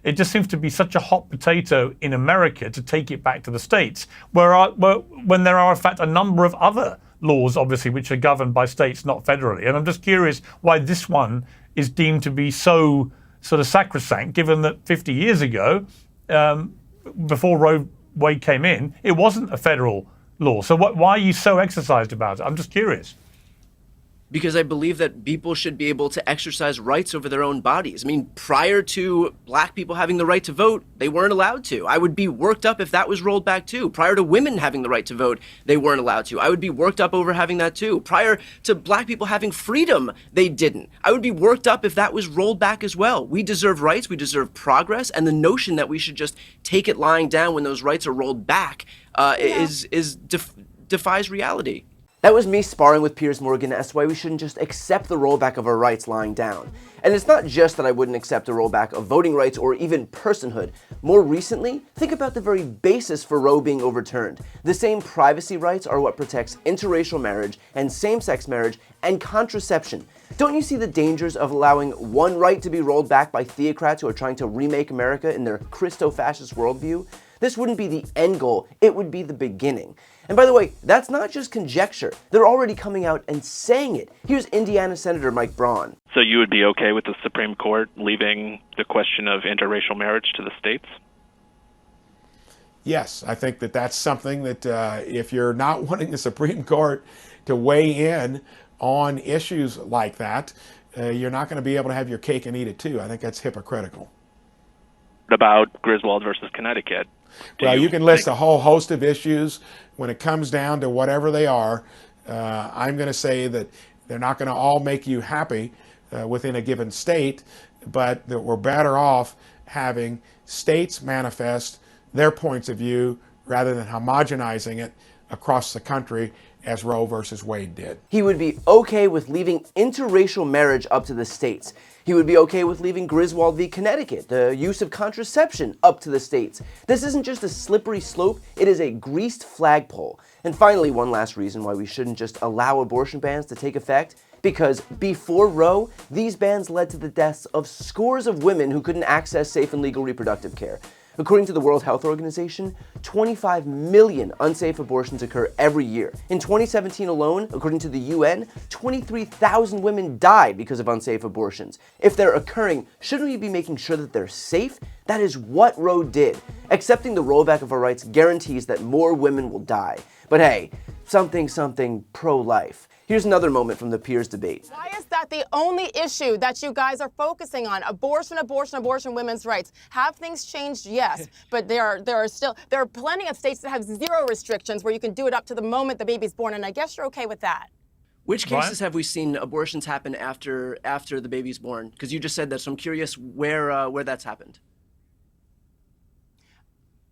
it just seems to be such a hot potato in America to take it back to the states, when there are in fact a number of other laws, obviously, which are governed by states, not federally. And I'm just curious why this one is deemed to be so sort of sacrosanct, given that 50 years ago, before Roe v. Wade came in, it wasn't a federal law. So why are you so exercised about it? I'm just curious. Because I believe that people should be able to exercise rights over their own bodies. I mean, prior to black people having the right to vote, they weren't allowed to. I would be worked up if that was rolled back too. Prior to women having the right to vote, they weren't allowed to. I would be worked up over having that too. Prior to black people having freedom, they didn't. I would be worked up if that was rolled back as well. We deserve rights, we deserve progress, and the notion that we should just take it lying down when those rights are rolled back defies reality. That was me sparring with Piers Morgan as to why we shouldn't just accept the rollback of our rights lying down. And it's not just that I wouldn't accept a rollback of voting rights or even personhood. More recently, think about the very basis for Roe being overturned. The same privacy rights are what protects interracial marriage and same-sex marriage and contraception. Don't you see the dangers of allowing one right to be rolled back by theocrats who are trying to remake America in their Christo-fascist worldview? This wouldn't be the end goal, it would be the beginning. And by the way, that's not just conjecture. They're already coming out and saying it. Here's Indiana Senator Mike Braun. So you would be okay with the Supreme Court leaving the question of interracial marriage to the states? Yes, I think that that's something that if you're not wanting the Supreme Court to weigh in on issues like that, you're not going to be able to have your cake and eat it too. I think that's hypocritical. What about Griswold versus Connecticut? Well, you can list a whole host of issues. When it comes down to whatever they are, I'm going to say that they're not going to all make you happy within a given state, but that we're better off having states manifest their points of view rather than homogenizing it across the country as Roe versus Wade did. He would be okay with leaving interracial marriage up to the states. He would be okay with leaving Griswold v. Connecticut, the use of contraception, up to the states. This isn't just a slippery slope, it is a greased flagpole. And finally, one last reason why we shouldn't just allow abortion bans to take effect, because before Roe, these bans led to the deaths of scores of women who couldn't access safe and legal reproductive care. According to the World Health Organization, 25 million unsafe abortions occur every year. In 2017 alone, according to the UN, 23,000 women died because of unsafe abortions. If they're occurring, shouldn't we be making sure that they're safe? That is what Roe did. Accepting the rollback of our rights guarantees that more women will die. But hey, something pro-life. Here's another moment from the Piers debate. Why is that the only issue that you guys are focusing on? Abortion, women's rights. Have things changed? Yes. But there are plenty of states that have zero restrictions where you can do it up to the moment the baby's born, and I guess you're okay with that. Which cases have we seen abortions happen after the baby's born? Because you just said that, so I'm curious where that's happened.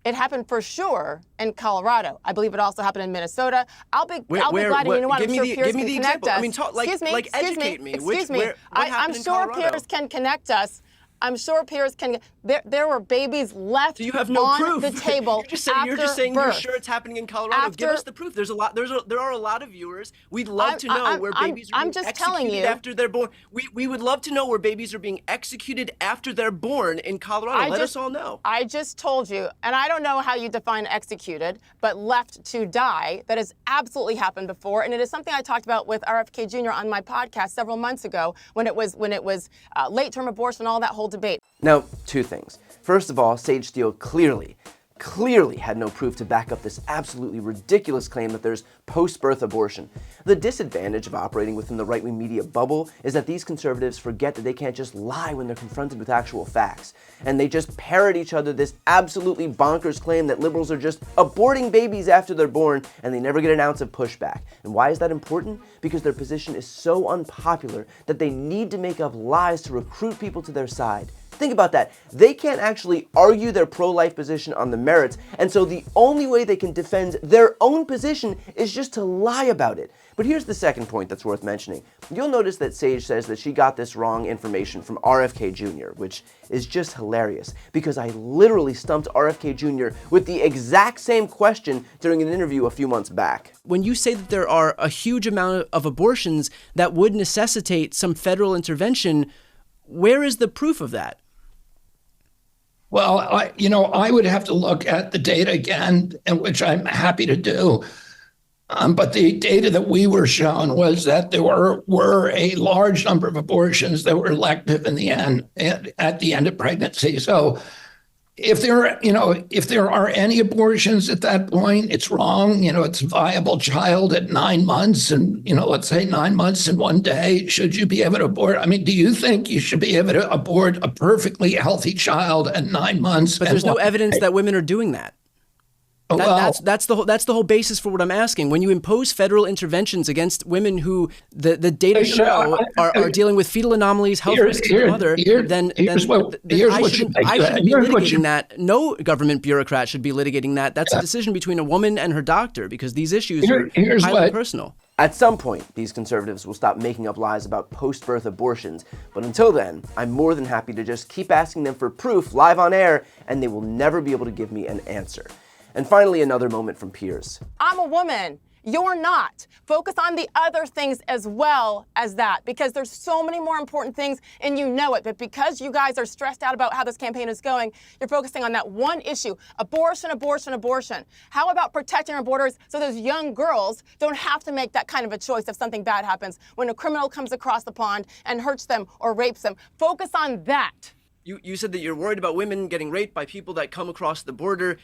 It happened for sure in Colorado. I believe it also happened in Minnesota. I'll be glad, and you know what, I'm sure Piers can connect us. I mean, educate me. Excuse me. I'm sure Piers can connect us. I'm sure Piers can. There were babies left so you have no on proof. The table. You're just saying birth. You're sure it's happening in Colorado. Give us the proof. There are a lot of viewers. We'd love to know where babies are being executed after they're born. We would love to know where babies are being executed after they're born in Colorado. Let us all know. I just told you, and I don't know how you define executed, but left to die. That has absolutely happened before, and it is something I talked about with RFK Jr. on my podcast several months ago when it was late-term abortion, all that whole debate. Now, two things. First of all, Sage Steele clearly had no proof to back up this absolutely ridiculous claim that there's post-birth abortion. The disadvantage of operating within the right-wing media bubble is that these conservatives forget that they can't just lie when they're confronted with actual facts. And they just parrot each other this absolutely bonkers claim that liberals are just aborting babies after they're born, and they never get an ounce of pushback. And why is that important? Because their position is so unpopular that they need to make up lies to recruit people to their side. Think about that. They can't actually argue their pro-life position on the merits, and so the only way they can defend their own position is just to lie about it. But here's the second point that's worth mentioning. You'll notice that Sage says that she got this wrong information from RFK Jr., which is just hilarious, because I literally stumped RFK Jr. with the exact same question during an interview a few months back. When you say that there are a huge amount of abortions that would necessitate some federal intervention, where is the proof of that? Well, I would have to look at the data again, and which I'm happy to do. But the data that we were shown was that there were a large number of abortions that were elective in the end, at the end of pregnancy. So if there are any abortions at that point, it's wrong. It's a viable child at 9 months, and let's say 9 months and 1 day. Should you be able to abort? I mean, do you think you should be able to abort a perfectly healthy child at 9 months? But there's no evidence that women are doing that. That's the whole basis for what I'm asking. When you impose federal interventions against women who the data show are dealing with fetal anomalies, health risks to the mother, then I shouldn't be litigating that. No government bureaucrat should be litigating that. That's a decision between a woman and her doctor, because these issues are highly personal. At some point, these conservatives will stop making up lies about post-birth abortions, but until then, I'm more than happy to just keep asking them for proof live on air, and they will never be able to give me an answer. And finally, another moment from Piers. I'm a woman. You're not. Focus on the other things as well as that, because there's so many more important things, and you know it. But because you guys are stressed out about how this campaign is going, you're focusing on that one issue: abortion, abortion, abortion. How about protecting our borders so those young girls don't have to make that kind of a choice if something bad happens, when a criminal comes across the pond and hurts them or rapes them? Focus on that. You said that you're worried about women getting raped by people that come across the border.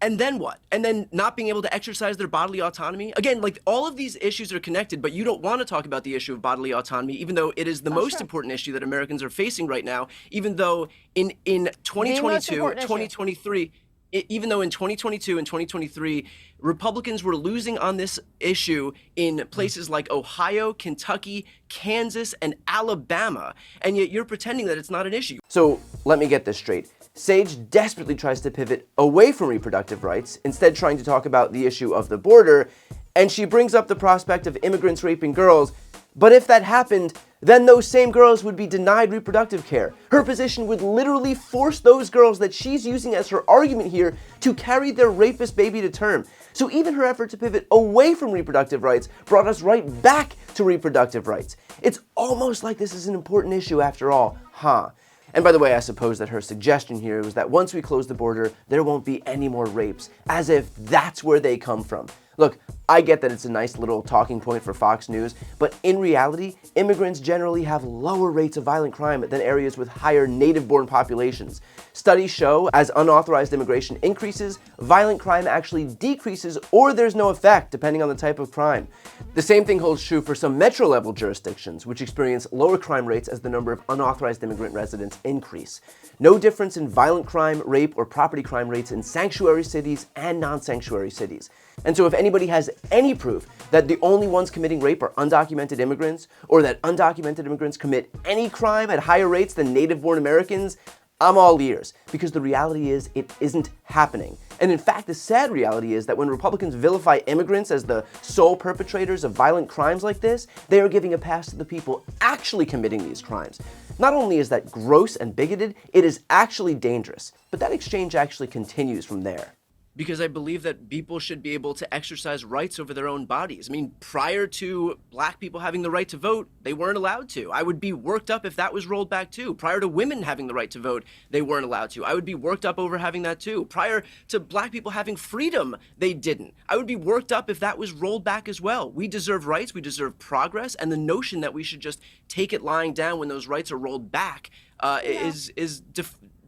And then what? And then not being able to exercise their bodily autonomy? Again, like, all of these issues are connected, but you don't want to talk about the issue of bodily autonomy, even though it is the most important issue that Americans are facing right now, even though in 2022, 2023, even though in 2022 and 2023, Republicans were losing on this issue in places like Ohio, Kentucky, Kansas, and Alabama, and yet you're pretending that it's not an issue. So let me get this straight. Sage desperately tries to pivot away from reproductive rights, instead trying to talk about the issue of the border, and she brings up the prospect of immigrants raping girls. But if that happened, then those same girls would be denied reproductive care. Her position would literally force those girls that she's using as her argument here to carry their rapist baby to term. So even her effort to pivot away from reproductive rights brought us right back to reproductive rights. It's almost like this is an important issue after all, huh? And by the way, I suppose that her suggestion here was that once we close the border, there won't be any more rapes, as if that's where they come from. Look, I get that it's a nice little talking point for Fox News, but in reality, immigrants generally have lower rates of violent crime than areas with higher native-born populations. Studies show as unauthorized immigration increases, violent crime actually decreases, or there's no effect, depending on the type of crime. The same thing holds true for some metro-level jurisdictions, which experience lower crime rates as the number of unauthorized immigrant residents increase. No difference in violent crime, rape, or property crime rates in sanctuary cities and non-sanctuary cities. And so if anybody has any proof that the only ones committing rape are undocumented immigrants, or that undocumented immigrants commit any crime at higher rates than native-born Americans, I'm all ears, because the reality is it isn't happening. And in fact, the sad reality is that when Republicans vilify immigrants as the sole perpetrators of violent crimes like this, they are giving a pass to the people actually committing these crimes. Not only is that gross and bigoted, it is actually dangerous. But that exchange actually continues from there. Because I believe that people should be able to exercise rights over their own bodies. I mean, prior to black people having the right to vote, they weren't allowed to. I would be worked up if that was rolled back too. Prior to women having the right to vote, they weren't allowed to. I would be worked up over having that too. Prior to black people having freedom, they didn't. I would be worked up if that was rolled back as well. We deserve rights, we deserve progress, and the notion that we should just take it lying down when those rights are rolled back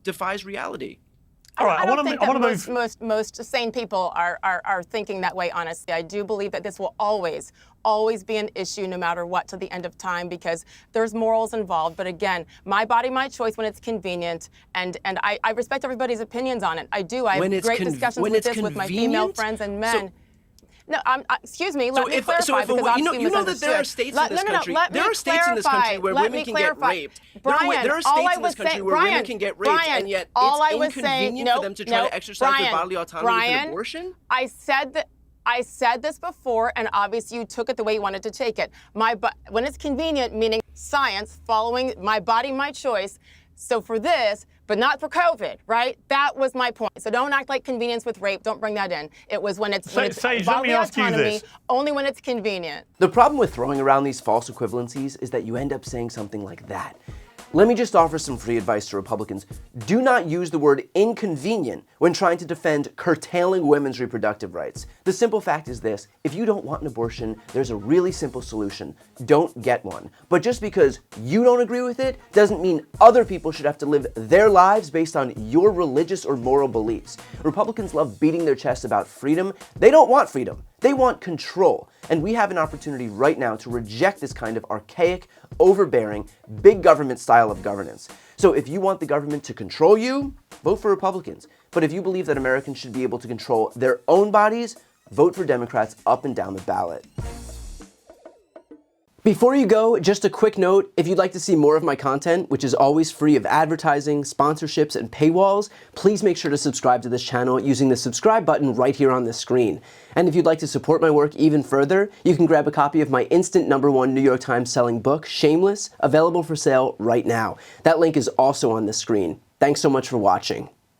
defies reality. All right, I don't think that most sane people are thinking that way, honestly. I do believe that this will always be an issue no matter what to the end of time, because there's morals involved. But again, my body, my choice when it's convenient, and I respect everybody's opinions on it. I do. I have great discussions with this with my female friends and men. No, excuse me. Let me clarify, because obviously you know that there are states in this country. There are states in this country where women can get raped. Brian, there are states in this country where women can get raped, and yet it's inconvenient for them to try to exercise their bodily autonomy with an abortion. I said this before, and obviously you took it the way you wanted to take it. When it's convenient, meaning science, following my body, my choice. So for this, but not for COVID, right? That was my point. So don't act like convenience with rape. Don't bring that in. It was when it's Sage, bodily autonomy, only when it's convenient. The problem with throwing around these false equivalencies is that you end up saying something like that. Let me just offer some free advice to Republicans. Do not use the word inconvenient when trying to defend curtailing women's reproductive rights. The simple fact is this: if you don't want an abortion, there's a really simple solution. Don't get one. But just because you don't agree with it doesn't mean other people should have to live their lives based on your religious or moral beliefs. Republicans love beating their chests about freedom. They don't want freedom. They want control. And we have an opportunity right now to reject this kind of archaic, overbearing, big government style of governance. So if you want the government to control you, vote for Republicans. But if you believe that Americans should be able to control their own bodies, vote for Democrats up and down the ballot. Before you go, just a quick note: if you'd like to see more of my content, which is always free of advertising, sponsorships, and paywalls, please make sure to subscribe to this channel using the subscribe button right here on the screen. And if you'd like to support my work even further, you can grab a copy of my instant #1 New York Times selling book, Shameless, available for sale right now. That link is also on the screen. Thanks so much for watching.